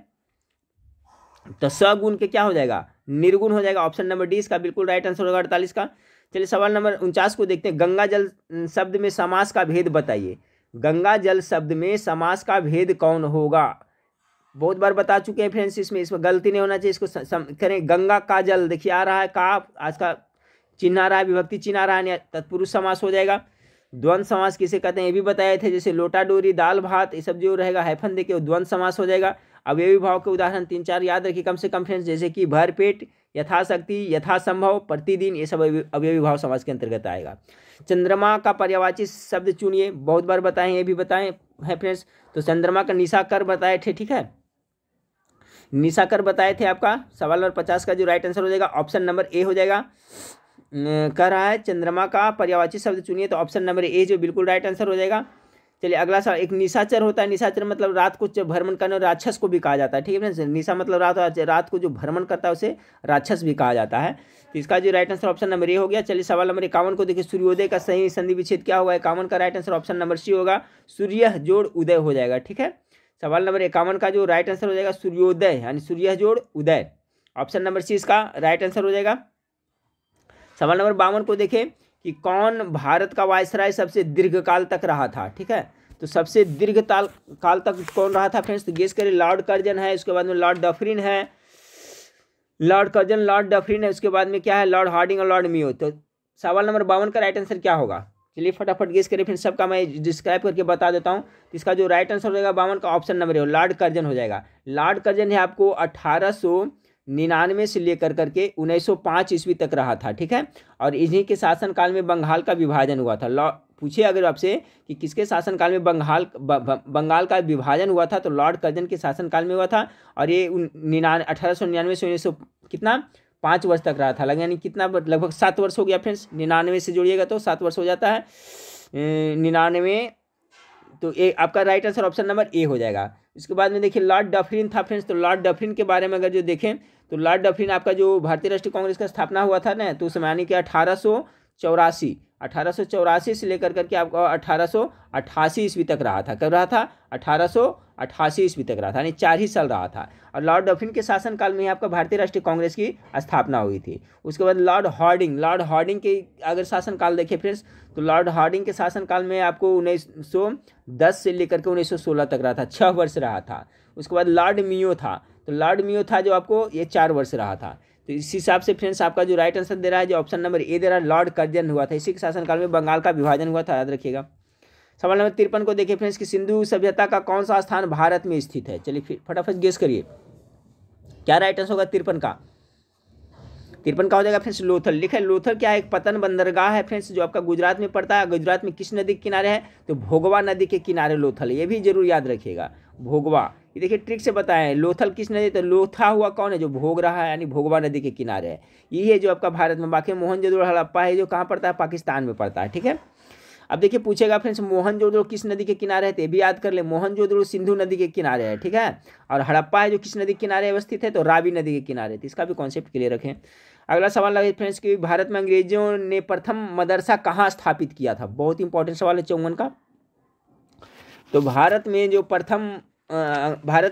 तो सगुन के क्या हो जाएगा, निर्गुण हो जाएगा, ऑप्शन नंबर डी इसका बिल्कुल राइट आंसर होगा 48 का। चलिए सवाल नंबर 49 को देखते हैं, गंगा जल शब्द में समास का भेद बताइए। गंगा जल शब्द में समास का भेद कौन होगा, बहुत बार बता चुके हैं फ्रेंड्स, इसमें गलती नहीं होना चाहिए, इसको करें। गंगा का जल देखिए आ रहा है, का आज का चिन्ह आ रहा है, विभक्ति चिन्ह आ रहा है, तत्पुरुष समास हो जाएगा। द्वंद्व समास किसे कहते हैं ये भी बताए थे, जैसे लोटा डोरी दाल भात ये सब जो रहेगा हैफन देके द्वंद्व समास हो जाएगा। अवयवी भाव के उदाहरण 3-4 याद रखिए कम से कम फ्रेंड्स, जैसे कि भरपेट, यथाशक्ति, यथासंभव, प्रतिदिन, ये सब अवयवी भाव समास के अंतर्गत आएगा। चंद्रमा का पर्यायवाची शब्द चुनिए, बहुत बार बताएं, ये भी बताएं है फ्रेंड्स। तो चंद्रमा का निशाकर बताए थे, ठीक है, निशाकर बताए थे। आपका सवाल नंबर 50 का जो राइट आंसर हो जाएगा ऑप्शन नंबर ए हो जाएगा। कह रहा है चंद्रमा का पर्यायवाची शब्द चुनिए, तो ऑप्शन नंबर ए जो बिल्कुल राइट आंसर हो जाएगा। चलिए अगला सवाल, एक निशाचर होता है, निशाचर मतलब रात को भ्रमण करने वाला राक्षस को भी कहा जाता है, ठीक है फ्रेंड्स। निशा मतलब रात को जो भ्रमण करता है उसे राक्षस भी कहा जाता है। तो इसका जो right answer option number A हो गया। चलिए सवाल नंबर 51 को देखिए, सूर्योदय का सही संधि विच्छेद क्या होगा? 51 का right answer option number C होगा, सूर्य जोड़ उदय हो जाएगा, ठीक है। सवाल नंबर 51 का जो राइट आंसर हो जाएगा सूर्योदय यानी सूर्य जोड़ उदय, ऑप्शन नंबर सी इसका राइट आंसर हो जाएगा। सवाल नंबर 52 को देखें कि कौन भारत का वायसराय सबसे दीर्घकाल तक रहा था, ठीक है। तो सबसे दीर्घकाल तक कौन रहा था फ्रेंड्स? तो गेस करिए, लॉर्ड कर्जन है, उसके बाद में लॉर्ड डफरिन है, लॉर्ड कर्जन, लॉर्ड डफरिन है, उसके बाद में क्या है, लॉर्ड हार्डिंग और लॉर्ड मियो। तो सवाल नंबर 52 का राइट आंसर क्या होगा? चलिए फटाफट गेस करिए फ्रेंड्स, सबका मैं डिस्क्राइब करके बता देता हूँ। इसका जो राइट आंसर हो जाएगा 52 का option number A, Lord Curzon हो जाएगा। लॉर्ड कर्जन है आपको 1899 से लेकर करके 1905 ईस्वी तक रहा था, ठीक है। और इन्हीं के शासनकाल में बंगाल का विभाजन हुआ था। पूछिए अगर आपसे कि किसके शासनकाल में बंगाल का विभाजन हुआ था, तो लॉर्ड कर्जन के शासनकाल में हुआ था। और ये 1899 से 1900 कितना 5 वर्ष तक रहा था, यानी कितना लगभग 7 वर्ष हो गया फ्रेंड्स। 99 से जोड़िएगा तो 7 वर्ष हो जाता है, 99। तो ये आपका right answer option number A हो जाएगा। इसके बाद में देखिए लॉर्ड डफरिन था फ्रेंड्स। तो लॉर्ड डफरिन के बारे में अगर जो देखें तो लॉर्ड डफरिन आपका जो भारतीय राष्ट्रीय कांग्रेस का स्थापना हुआ था ना, तो उस समय यानी कि 1884 से लेकर करके आपको 1888 ईस्वी तक रहा था। कब रहा था? 1888 ईस्वी तक रहा था, यानी 4 ही साल रहा था। और लॉर्ड डफरिन के शासनकाल में ही आपका भारतीय राष्ट्रीय कांग्रेस की स्थापना हुई थी। उसके बाद लॉर्ड हार्डिंग के अगर शासनकाल देखें फ्रेंड्स, तो लॉर्ड हार्डिंग के शासनकाल में आपको 1910 से लेकर के 1916 तक रहा था, 6 वर्ष रहा था। उसके बाद लॉर्ड मियो था, तो लॉर्ड मियो था जो आपको ये 4 वर्ष रहा था। तो इस हिसाब से फ्रेंड्स आपका जो राइट आंसर दे रहा है, जो ऑप्शन नंबर ए दे रहा है, लॉर्ड कर्जन हुआ था। इसी के शासनकाल में बंगाल का विभाजन हुआ था, याद रखिएगा। सवाल नंबर 53 को देखिए फ्रेंड्स कि सिंधु सभ्यता का कौन सा स्थान भारत में स्थित है? चलिए फटाफट गेस करिए, क्या राइट आंसर होगा 53 का? 53 का हो जाएगा फ्रेंड्स लोथल। लिखा है लोथल क्या है? एक पतन बंदरगाह है फ्रेंड्स, जो आपका गुजरात में पड़ता है। गुजरात में किस नदी के किनारे है? तो भोगवा नदी के किनारे लोथल है, ये भी जरूर याद रखिएगा, भोगवा। ये देखिए ट्रिक से बताएं, लोथल किस नदी? तो लोथा हुआ कौन है? जो भोग रहा है, यानी भोगवा नदी के किनारे है। यही है जो आपका भारत में। बाकी मोहनजोदड़ो हड़प्पा है जो कहाँ पड़ता है? पाकिस्तान में पड़ता है, ठीक है। अब देखिए पूछेगा फ्रेंड्स मोहनजोदड़ो किस नदी के किनारे है? तो ये भी याद कर ले, मोहनजोदड़ो सिंधु नदी के किनारे है, ठीक है। और हड़प्पा है जो किस नदी के किनारे अवस्थित है? तो रावी नदी के किनारे। तो इसका भी कॉन्सेप्ट क्लियर रखें। अगला सवाल लगे फ्रेंड्स कि भारत में अंग्रेजों ने प्रथम मदरसा कहाँ स्थापित किया था? बहुत इंपॉर्टेंट सवाल है 54 का। तो भारत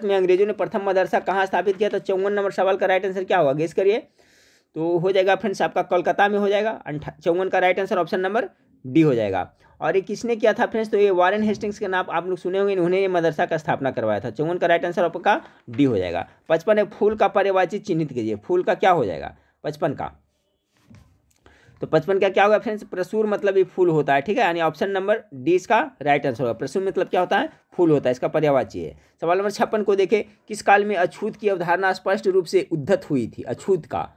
में अंग्रेजों ने प्रथम मदरसा कहाँ स्थापित किया था? 54 नंबर सवाल का राइट आंसर क्या होगा? गेस करिए। तो हो जाएगा फ्रेंड्स आपका कोलकाता में हो जाएगा। 54 का right answer option number D हो जाएगा। और ये किसने किया था फ्रेंड्स? तो ये वारेन हेस्टिंग्स के नाम आप लोग सुने होंगे, इन्होंने ये मदरसा का स्थापना करवाया था। 54 का राइट आंसर आपका डी हो जाएगा। 55 है फूल का पर्यायवाची चिन्हित कीजिए। फूल का क्या हो जाएगा 55 का? तो 55 का क्या होगा फ्रेंड्स? प्रसूर मतलब ये फूल होता है, ठीक है, यानी ऑप्शन नंबर डी इसका राइट आंसर होगा। प्रसूर मतलब क्या होता है? फूल होता है, इसका पर्यायवाची है। सवाल नंबर 56 को देखें, किस काल में अछूत की अवधारणा स्पष्ट रूप से उद्धत हुई थी? अछूत का,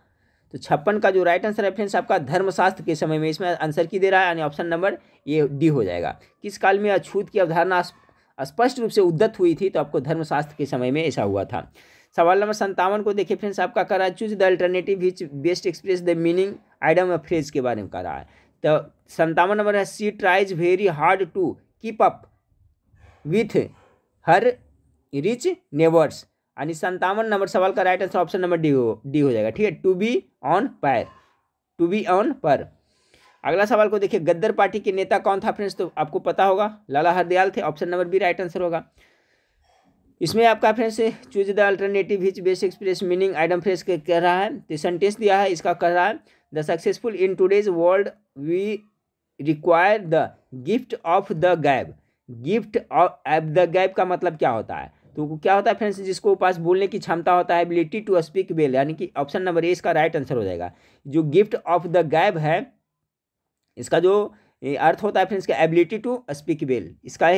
तो 56 का जो राइट आंसर है फ्रेंड्स आपका धर्मशास्त्र के समय में, इसमें आंसर की दे रहा है, यानी ऑप्शन नंबर ये डी हो जाएगा। किस काल में अछूत की अवधारणा स्पष्ट रूप से उद्धत हुई थी? तो आपको धर्मशास्त्र के समय में ऐसा हुआ था। सवाल नंबर 57 को देखिए फ्रेंड्स आपका कर रहा है choose the alternative which best express the meaning idem of phrase के बारे में कर रहा है। तो 57 नंबर है she tries very hard to keep up with her rich neighbours, यानी 57 नंबर सवाल का right answer option number D हो जाएगा, ठीक है। टू बी ऑन पर। अगला सवाल को देखिए, गद्दर पार्टी के नेता कौन था फ्रेंड्स? तो आपको पता होगा लाला हरदयाल थे, option number B right answer होगा। इसमें आपका friends choose the alternative which best express meaning idiom phrase कह रहा है। तो सेंटेंस दिया है, इसका कह रहा है the successful in today's world we require the gift of the gab. Gift of the gab का मतलब क्या होता है? तो क्या होता है फ्रेंड्स? जिसको पास बोलने की क्षमता होता है, एबिलिटी टू स्पीक वेल, यानी कि ऑप्शन नंबर ए इसका राइट आंसर हो जाएगा। जो गिफ्ट ऑफ द गैब है, इसका जो अर्थ होता है फ्रेंड्स का एबिलिटी टू स्पीक वेल, इसका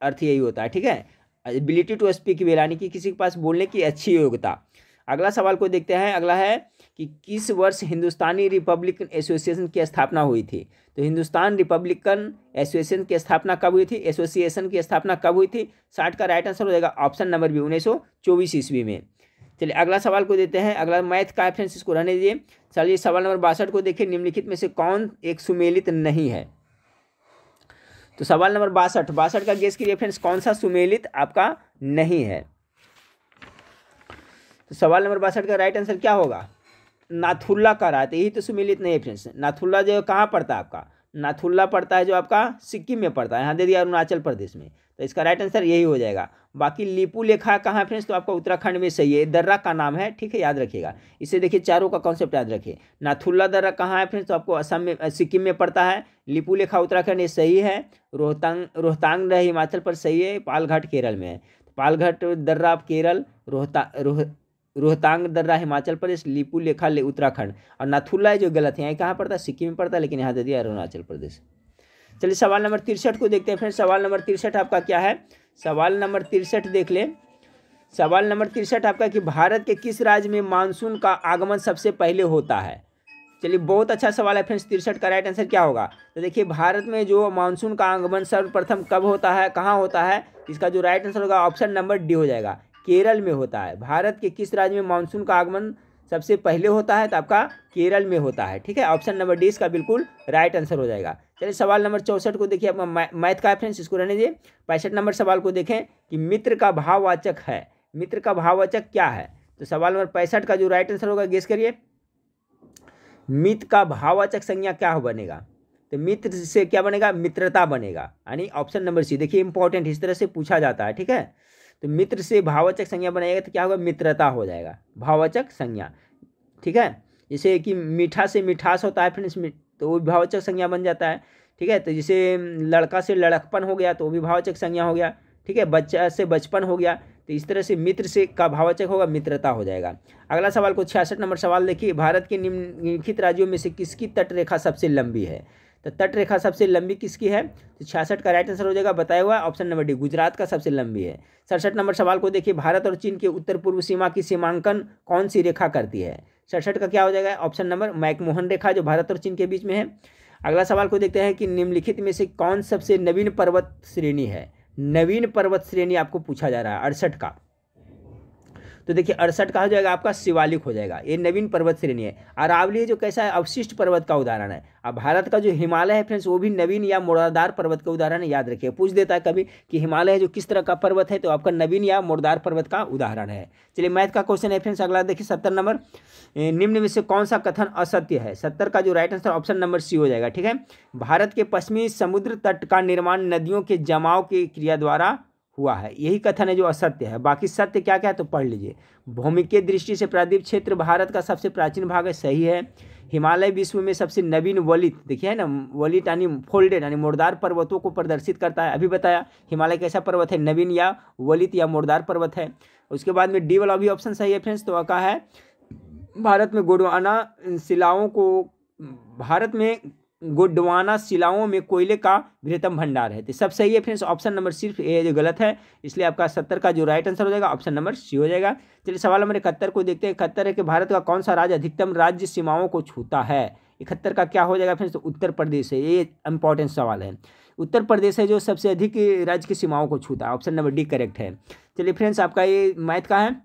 अर्थ यही होता है, ठीक है। एबिलिटी टू स्पीक वेल यानी कि किसी के पास बोलने की अच्छी योग्यता। अगला सवाल को देखते हैं। अगला है कि किस वर्ष हिंदुस्तानी रिपब्लिकन एसोसिएशन की स्थापना हुई थी? तो हिंदुस्तान रिपब्लिकन एसोसिएशन की स्थापना कब हुई थी? एसोसिएशन की स्थापना कब हुई थी? 60 का राइट आंसर हो जाएगा ऑप्शन नंबर बी 1924 ईस्वी में। चलिए अगला सवाल को देते हैं। अगला मैथ का है फ्रेंड्स, इसको रहने दीजिए। चलिए सवाल नंबर 62 को देखिए, निम्नलिखित में से कौन एक सुमेलित नहीं है? तो सवाल नंबर 62 का गेस कीजिए फ्रेंड्स, कौन सा सुमेलित आपका नहीं है। तो सवाल नंबर 62 का राइट आंसर क्या होगा, नाथुल्ला का रहा है, तो यही तो सुमेलित नहीं है फ्रेंड्स। नाथुल्ला जो कहाँ पड़ता है आपका, नाथुल्ला पड़ता है जो आपका सिक्किम में पड़ता है, यहाँ दे दिया अरुणाचल प्रदेश में, तो इसका राइट आंसर यही हो जाएगा। बाकी लिपुलेखा कहाँ फ्रेंड्स, तो आपका उत्तराखंड में सही है, दर्रा का नाम है, ठीक है, याद रखिएगा। इसे देखिए चारों का कॉन्सेप्ट याद रखिए। नाथुल्ला दर्रा कहाँ है फ्रेंड्स, तो आपको असम में सिक्किम में पड़ता है। लिपुलेखा उत्तराखंड ये सही है। रोहतांग दर्रा हिमाचल पर सही है। पालघाट केरल में है, तो पालघाट दर्रा केरल, रोहतांग दर्रा हिमाचल प्रदेश, लिपुलेखा उत्तराखंड, और नाथुल्ला जो गलत है, यहाँ कहाँ पड़ता है, सिक्किम में पड़ता है, लेकिन यहाँ दे दिया अरुणाचल प्रदेश। चलिए सवाल नंबर 63 को देखते हैं फ्रेंड्स। सवाल नंबर 63 आपका क्या है, सवाल नंबर 63 देख ले। सवाल नंबर 63 आपका कि भारत के किस राज्य में मानसून का आगमन सबसे पहले होता है। चलिए बहुत अच्छा सवाल है फ्रेंड्स। 63 का राइट आंसर क्या होगा, तो देखिए भारत में जो मानसून का आगमन सर्वप्रथम कब होता है, कहाँ होता है, इसका जो राइट आंसर होगा ऑप्शन नंबर डी हो जाएगा, केरल में होता है। भारत के किस राज्य में मानसून का आगमन सबसे पहले होता है, तो आपका केरल में होता है, ठीक है। ऑप्शन नंबर डी इसका बिल्कुल राइट आंसर हो जाएगा। चलिए सवाल नंबर 64 को देखिए, आपका मैथ का है फ्रेंड्स, इसको रहने दीजिए। 65 नंबर सवाल को देखें कि मित्र का भाववाचक है, मित्र का भाववाचक क्या है। तो सवाल नंबर 65 का जो राइट आंसर होगा गेस करिए, मित्र का भाववाचक संज्ञा क्या बनेगा, तो मित्र से क्या बनेगा, मित्रता बनेगा, यानी ऑप्शन नंबर सी। देखिए इंपॉर्टेंट, इस तरह से पूछा जाता है, ठीक है। तो मित्र से भाववाचक संज्ञा बनाएगा तो क्या होगा, मित्रता हो जाएगा, भाववाचक संज्ञा, ठीक है। जैसे कि मीठा से मिठास होता है फ्रेंड्स, तो वो भाववाचक संज्ञा बन जाता है, ठीक है। तो जैसे लड़का से लड़कपन हो गया तो वो भी भाववाचक संज्ञा हो गया, ठीक है। बच्चा से बचपन हो गया, तो इस तरह से मित्र से का भाववाचक होगा, मित्रता हो जाएगा। अगला सवाल को 66 नंबर सवाल देखिए, भारत के निम्नलिखित राज्यों में से किसकी तटरेखा सबसे लंबी है। तो तटरेखा सबसे लंबी किसकी है, तो 66 का राइट आंसर हो जाएगा, बताया हुआ ऑप्शन नंबर डी, गुजरात का सबसे लंबी है। 67 नंबर सवाल को देखिए, भारत और चीन के उत्तर पूर्व सीमा की सीमांकन कौन सी रेखा करती है। 67 का क्या हो जाएगा, ऑप्शन नंबर मैकमोहन रेखा, जो भारत और चीन के बीच में है। अगला सवाल को देखते हैं कि निम्नलिखित में से कौन सबसे नवीन पर्वत श्रेणी है। नवीन पर्वत श्रेणी आपको पूछा जा रहा है 68 का, तो देखिए 68 का हो जाएगा आपका शिवालिक हो जाएगा, ये नवीन पर्वत श्रेणी है। अरावली जो कैसा है, अवशिष्ट पर्वत का उदाहरण है। अब भारत का जो हिमालय है फ्रेंड्स, वो भी नवीन या मोड़दार पर्वत का उदाहरण है, याद रखिए। पूछ देता है कभी कि हिमालय जो किस तरह का पर्वत है, तो आपका नवीन या मोड़दार पर्वत का उदाहरण है। चलिए मैथ का क्वेश्चन है फ्रेंड्स, अगला देखिए 70 नंबर, निम्न में से कौन सा कथन असत्य है। 70 का जो right answer option number C हो जाएगा, ठीक है। भारत के पश्चिमी समुद्र तट का निर्माण नदियों के जमाव की क्रिया द्वारा हुआ है, यही कथन है जो असत्य है। बाकी सत्य क्या क्या है तो पढ़ लीजिए। भौमिकीय दृष्टि से प्रायद्वीप क्षेत्र भारत का सबसे प्राचीन भाग है, सही है। हिमालय विश्व में सबसे नवीन वलित, देखिए है ना, वलित यानी फोल्डेड यानी मोड़दार पर्वतों को प्रदर्शित करता है। अभी बताया हिमालय कैसा पर्वत है, नवीन या वलित या मोड़दार पर्वत है। उसके बाद में डी वाला भी ऑप्शन सही है फ्रेंड्स, तो क्या है, भारत में गोंडवाना शिलाओं में कोयले का बृहत्तम भंडार है, तो सब सही है फ्रेंड्स। ऑप्शन नंबर सिर्फ ए जो गलत है, इसलिए आपका 70 का जो राइट आंसर हो जाएगा ऑप्शन नंबर सी हो जाएगा। चलिए सवाल नंबर 71 को देखते हैं। 71 है कि भारत का कौन सा राज्य अधिकतम राज्य सीमाओं को छूता है। 71 का क्या हो जाएगा फ्रेंड्स, तो उत्तर प्रदेश है, ये इंपॉर्टेंट सवाल है। उत्तर प्रदेश है जो सबसे अधिक राज्य की सीमाओं को छूता है, ऑप्शन नंबर डी करेक्ट है। चलिए फ्रेंड्स आपका ये मैथ का है।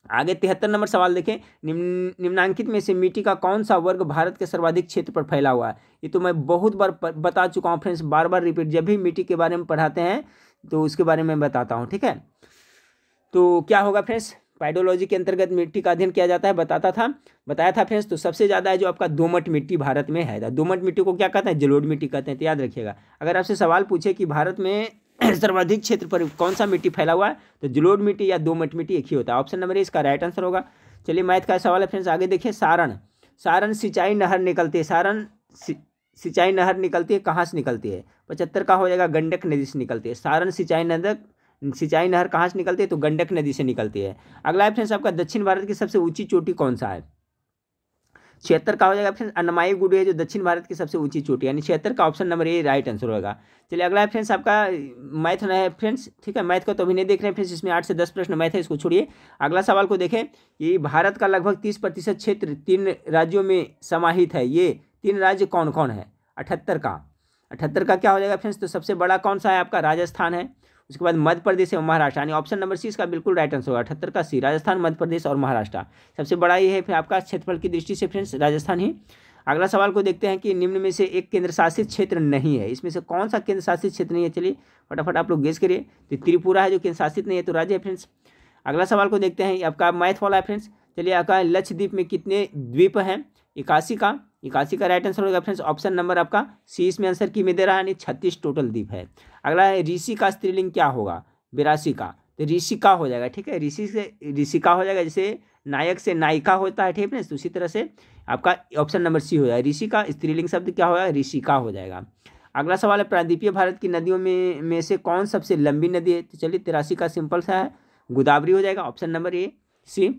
आगे 73 नंबर सवाल देखें, निम्नांकित में से मिट्टी का कौन सा वर्ग भारत के सर्वाधिक क्षेत्र पर फैला हुआ है। ये तो मैं बहुत बार बता चुका हूँ फ्रेंड्स, बार बार रिपीट, जब भी मिट्टी के बारे में पढ़ाते हैं तो उसके बारे में बताता हूँ, ठीक है। तो क्या होगा फ्रेंड्स, पाइडोलॉजी के अंतर्गत मिट्टी का अध्ययन किया जाता है, बताया था फ्रेंड्स। तो सबसे ज़्यादा है जो आपका दोमट मिट्टी भारत में है। दोमट मिट्टी को क्या कहते हैं, जलोढ़ मिट्टी कहते हैं, तो याद रखिएगा। अगर आपसे सवाल पूछे कि भारत में सर्वाधिक क्षेत्र पर कौन सा मिट्टी फैला हुआ है, तो जलोढ़ मिट्टी या दोमट मिट्टी एक ही होता है, ऑप्शन नंबर ए इसका राइट आंसर होगा। चलिए मैथ का सवाल है फ्रेंड्स, आगे देखिए। सारण सिंचाई नहर निकलती है, सारण सिंचाई नहर निकलती है, कहाँ से निकलती है। 75 का हो जाएगा, गंडक नदी से निकलती है। सारण सिंचाई नहर कहाँ से निकलती है, तो गंडक नदी से निकलती है। अगला है फ्रेंड्स आपका, दक्षिण भारत की सबसे ऊंची चोटी कौन सा है। 76 का हो जाएगा फ्रेंड्स, अनमाई गुडू है जो दक्षिण भारत की सबसे ऊंची चोटी, यानी 76 का option number A right answer होगा। चलिए अगला है फ्रेंड्स आपका मैथ है फ्रेंड्स, ठीक है। मैथ को तो अभी नहीं देख रहे हैं फ्रेंड्स, इसमें 8 से 10 प्रश्न मैथ है, इसको छोड़िए। अगला सवाल को देखें, ये भारत का लगभग 30% क्षेत्र 3 राज्यों में समाहित है, ये 3 राज्य कौन कौन है। 78 का क्या हो जाएगा फ्रेंड्स, तो सबसे बड़ा कौन सा है आपका, राजस्थान है। उसके बाद मध्य प्रदेश और महाराष्ट्र, यानी ऑप्शन नंबर सी इसका बिल्कुल राइट आंसर होगा। 78 का सी, राजस्थान, मध्य प्रदेश और महाराष्ट्र सबसे बड़ा ये है फिर आपका क्षेत्रफल की दृष्टि से फ्रेंड्स, राजस्थान ही। अगला सवाल को देखते हैं कि निम्न में से एक केंद्र शासित क्षेत्र नहीं है, इसमें से कौन सा केंद्र शासित क्षेत्र नहीं है? चलिए फटाफट आप लोग गेस करिए। तो त्रिपुरा है जो केंद्र शासित नहीं है, तो राज्य है फ्रेंड्स। अगला सवाल को देखते हैं, आपका मैथ वाला है फ्रेंड्स। चलिए आपका लक्षद्वीप में कितने द्वीप हैं? 81 का राइट आंसर होगा फ्रेंड्स ऑप्शन नंबर आपका सी इसमें आंसर की में दे रहा है, यानी 36 टोटल द्वीप है। अगला है ऋषि का स्त्रीलिंग क्या होगा? 82 का, तो ऋषिका हो जाएगा, ठीक है। ऋषि से ऋषिका हो जाएगा, जैसे नायक से नायिका होता है, ठीक है। तो उसी तरह से आपका ऑप्शन नंबर सी हो जाएगा, ऋषि का स्त्रीलिंग शब्द क्या होगा? ऋषिका हो जाएगा। अगला सवाल है प्रायद्वीपीय भारत की नदियों में से कौन सबसे लंबी नदी है? तो चलिए 83 का सिंपल सा है, गोदावरी हो जाएगा, ऑप्शन नंबर ए सी।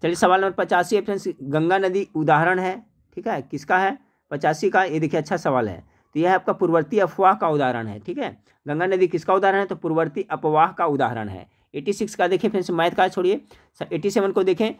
चलिए सवाल नंबर 85 है फ्रेंड्स, गंगा नदी उदाहरण है, ठीक है, किसका है? 85 का, ये देखिए अच्छा सवाल है। तो यह आपका पूर्ववर्ती अफवाह का उदाहरण है, ठीक है। गंगा नदी किसका उदाहरण है? तो पूर्ववर्ती अफवाह का उदाहरण है। 86 का देखें फ्रेंड्स, मैथ का छोड़िए। 87 को देखें,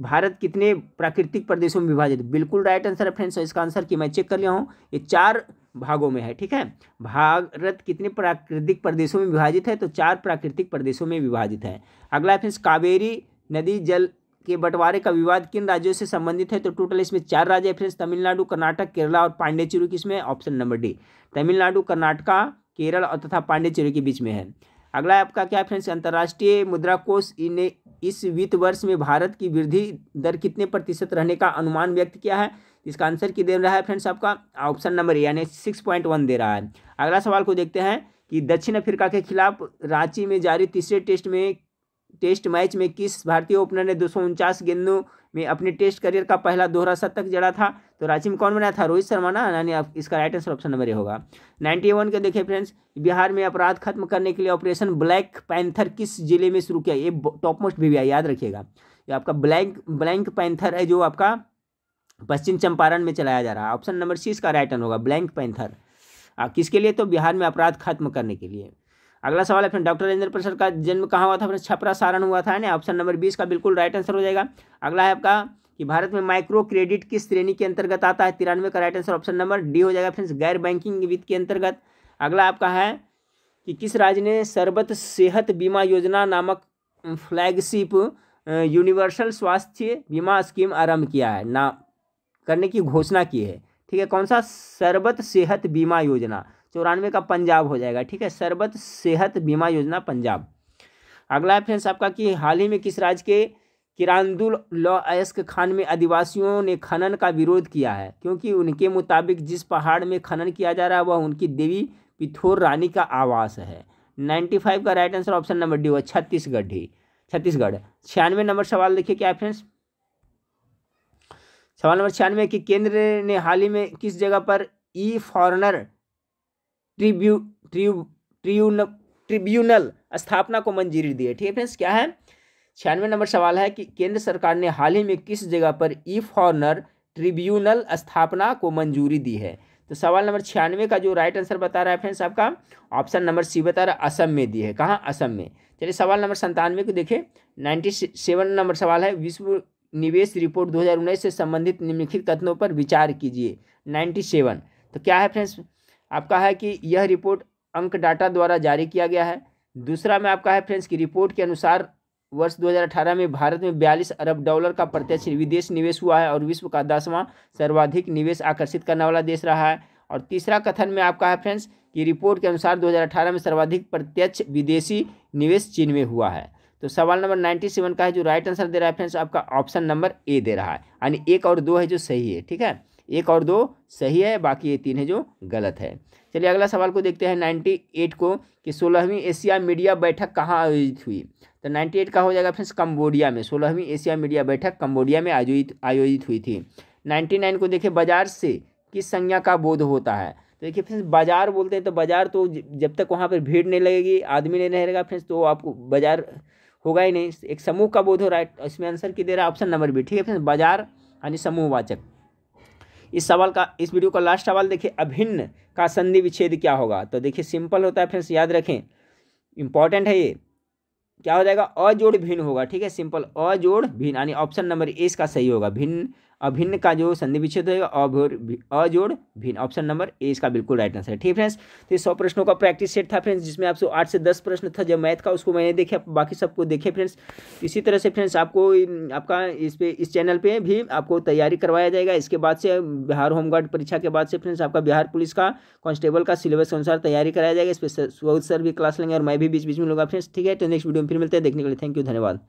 भारत कितने प्राकृतिक प्रदेशों में विभाजित? बिल्कुल राइट आंसर है फ्रेंड्स। इसका आंसर कि मैं चेक कर लिया हूँ, ये 4 भागों में है, ठीक है। भारत कितने प्राकृतिक प्रदेशों में विभाजित है? तो 4 प्राकृतिक प्रदेशों में विभाजित है। अगला है फ्रेंड्स, कावेरी नदी जल के बंटवारे का विवाद किन राज्यों से संबंधित है? तो टोटल इसमें 4 राज्य है फ्रेंड्स, तमिलनाडु, कर्नाटक, केरला और पांडेचेरी किसमें? Option number D, Tamil Nadu, Karnataka, Kerala और तथा पांडेचेरी के बीच में है। अगला है आपका क्या फ्रेंड्स, अंतर्राष्ट्रीय मुद्रा कोष ने इस वित्त वर्ष में भारत की वृद्धि दर कितने प्रतिशत रहने का अनुमान व्यक्त किया है? इसका आंसर की दे रहा है फ्रेंड्स आपका ऑप्शन नंबर ए, यानी 6.1 दे रहा है। अगला सवाल को देखते हैं कि दक्षिण अफ्रीका के खिलाफ रांची में जारी तीसरे टेस्ट मैच में किस भारतीय ओपनर ने 249 गेंदों में अपने टेस्ट करियर का पहला दोहरा शतक जड़ा था? तो रांची में कौन बनाया था? रोहित शर्मा ना, यानी इसका right answer option number A होगा। 91 के देखिए फ्रेंड्स, बिहार में अपराध खत्म करने के लिए ऑपरेशन ब्लैक पैंथर किस जिले में शुरू किया? ये टॉप मोस्ट भी याद रखिएगा, ये आपका ब्लैक पैंथर है जो आपका पश्चिम चंपारण में चलाया जा रहा है। ऑप्शन नंबर सी इसका राइट आंसर होगा, ब्लैक पैंथर। किसके लिए? तो बिहार में अपराध खत्म करने के लिए। अगला सवाल है फ्रेंड, डॉक्टर राजेंद्र प्रसाद का जन्म कहाँ हुआ था? फ्रेंड छपरा सारण हुआ था ना, ऑप्शन नंबर 20 का बिल्कुल राइट आंसर हो जाएगा। अगला है आपका कि भारत में माइक्रो क्रेडिट किस श्रेणी के अंतर्गत आता है? 93 का right answer option number D हो जाएगा फ्रेंड्स, गैर बैंकिंग वित्त के अंतर्गत। अगला आपका है कि किस राज्य ने सर्वत सेहत बीमा योजना नामक फ्लैगशिप यूनिवर्सल स्वास्थ्य बीमा स्कीम आरंभ किया है, ना करने की घोषणा की है, ठीक है। कौन सा? सर्वत सेहत बीमा योजना। 94 का पंजाब हो जाएगा, ठीक है, सर्वत सेहत बीमा योजना पंजाब। अगला है फ्रेंड्स आपका कि हाल ही में किस राज्य के किरांदुल लॉयस्क खान में आदिवासियों ने खनन का विरोध किया है? क्योंकि उनके मुताबिक जिस पहाड़ में खनन किया जा रहा है वह उनकी देवी पिथौर रानी का आवास है। 95 का right answer option number D हुआ, छत्तीसगढ़। 96 नंबर सवाल देखिए क्या है फ्रेंड्स, सवाल नंबर 96 कि केंद्र ने हाल ही में किस जगह पर ई फॉरेनर ट्रिब्यूनल स्थापना को मंजूरी दी है? ठीक है फ्रेंड्स, क्या है? 96 नंबर सवाल है कि केंद्र सरकार ने हाल ही में किस जगह पर ई फॉरेनर ट्रिब्यूनल स्थापना को मंजूरी दी है? तो सवाल नंबर 96 का जो राइट आंसर बता रहा है फ्रेंड्स आपका ऑप्शन नंबर सी बता रहा है, असम में दी है। कहाँ? असम में। चलिए सवाल नंबर 97 को देखिए, 97 नंबर सवाल है, विश्व निवेश रिपोर्ट 2019 से संबंधित निम्नलिखित कथनों पर विचार कीजिए। 97 तो क्या है फ्रेंड्स आपका है कि यह रिपोर्ट अंक डाटा द्वारा जारी किया गया है। दूसरा में आपका है फ्रेंड्स की रिपोर्ट के अनुसार वर्ष 2018 में भारत में 42 अरब डॉलर का प्रत्यक्ष विदेश निवेश हुआ है और विश्व का 10वां सर्वाधिक निवेश आकर्षित करने वाला देश रहा है। और तीसरा कथन में आपका है फ्रेंड्स कि रिपोर्ट के अनुसार 2018 में सर्वाधिक प्रत्यक्ष विदेशी निवेश चीन में हुआ है। तो सवाल नंबर 97 का है जो राइट आंसर दे रहा है फ्रेंड्स आपका ऑप्शन नंबर ए दे रहा है, यानी 1 और 2 है जो सही है, ठीक है, 1 और 2 सही है, बाकी ये 3 है जो गलत है। चलिए अगला सवाल को देखते हैं 98 को कि 16वीं एशिया मीडिया बैठक कहाँ आयोजित हुई? तो 98 का हो जाएगा फ्रेंड्स कंबोडिया में। 16वीं एशिया मीडिया बैठक कंबोडिया में आयोजित हुई थी। 99 को देखिए, बाजार से किस संज्ञा का बोध होता है? तो देखिए फ्रेंड्स बाजार बोलते हैं तो बाजार तो जब तक वहाँ पर भीड़ नहीं लगेगी, आदमी नहीं रहेगा फ्रेंड्स, तो आपको बाजार होगा ही नहीं, एक समूह का बोध हो रहा है। इसमें आंसर की दे रहा है ऑप्शन नंबर बी, ठीक है फ्रेंड्स, बाजार यानी समूहवाचक। इस सवाल का, इस वीडियो का लास्ट सवाल देखिए, अभिन्न का संधि विच्छेद क्या होगा? तो देखिए सिंपल होता है फ्रेंड्स, याद रखें, इंपॉर्टेंट है ये, क्या हो जाएगा? अजोड़ भिन्न होगा, ठीक है, सिंपल अजोड़ भिन्न, यानी ऑप्शन नंबर ए इसका सही होगा, भिन्न अभिन्न का जो संधि विच्छेद होगा अजोड़ भिन्न, ऑप्शन नंबर ए इसका बिल्कुल राइट आंसर है। ठीक है फ्रेंड्स, तो 100 प्रश्नों का प्रैक्टिस सेट था फ्रेंड्स, जिसमें आपसे 8 से 10 प्रश्न था जब मैथ का, उसको मैंने देखा, बाकी सबको देखे फ्रेंड्स। इसी तरह से फ्रेंड्स आपको आपका इस चैनल पे भी आपको तैयारी करवाया जाएगा। इसके बाद से बिहार होमगार्ड परीक्षा के बाद से फ्रेंड्स आपका बिहार पुलिस का कांस्टेबल का सिलेबस के अनुसार तैयारी कराया जाएगा। इस पर सर भी क्लास लेंगे और मैं भी बीच बीच में लूंगा फ्रेंड्स। ठीक है, तो नेक्स्ट वीडियो में फिर मिलते हैं। देखने के लिए थैंक यू, धन्यवाद।